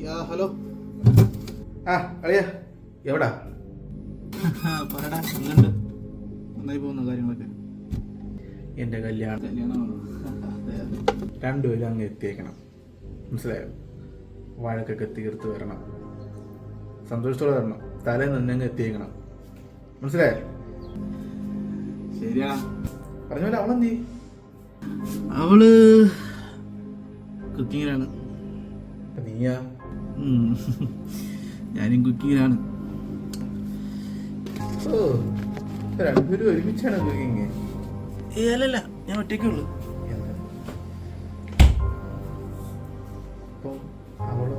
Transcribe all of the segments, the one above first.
Hello. ആ അളിയ എവിടാ? പറയടാ, എങ്ങുണ്ട്? നന്നായി പോകുന്ന കാര്യങ്ങളൊക്കെ. എൻ്റെ കല്യാണമാണ്. രണ്ടുപേരും അങ്ങ് എത്തിയേക്കണം, മനസ്സിലായോ? വഴക്കൊക്കെ തീർത്ത് വരണം, സന്തോഷത്തോടെ വരണം, തലേന്ന് തന്നെ അങ്ങ് എത്തിയേക്കണം, മനസ്സിലായോ? ശരിയാ. പറഞ്ഞ പോലെ അവളെന്തി? അവള് കുക്കിങ്ങിലാണ്. നീയാ? ഞാനും കുക്കിങ്ങിലാണ്. ഓ, രണ്ടുപേരും ഒരുമിച്ചാണ് കുക്കിങ്? അല്ലല്ല, ഞാൻ ഒറ്റയ്ക്കേ ഉള്ളൂ. അവളോ?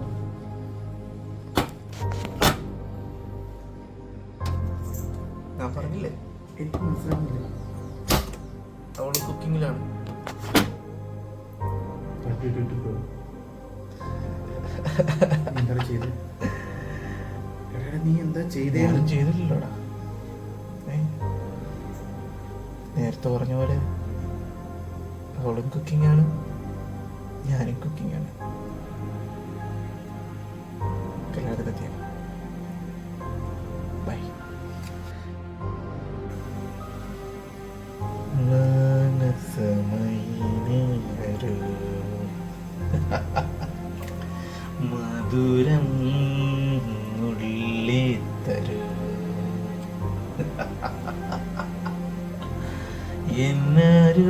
ഞാൻ പറഞ്ഞില്ലേ, എനിക്ക് മനസ്സിലാവുന്നില്ല. അവള് കുക്കിങ്ങിലാണ്. നീ എന്താ ചെയ്തേ? ചെയ്തില്ലല്ലോടാ. നേരത്തെ പറഞ്ഞ പോലെ അവളും കുക്കിങ്ങാണ്, ഞാനും കുക്കിങ്ങാണ്. കല്യാണത്തിനെത്തിയ ബൈ. മധുരം ഉള്ളി തരൂ എന്നൊരു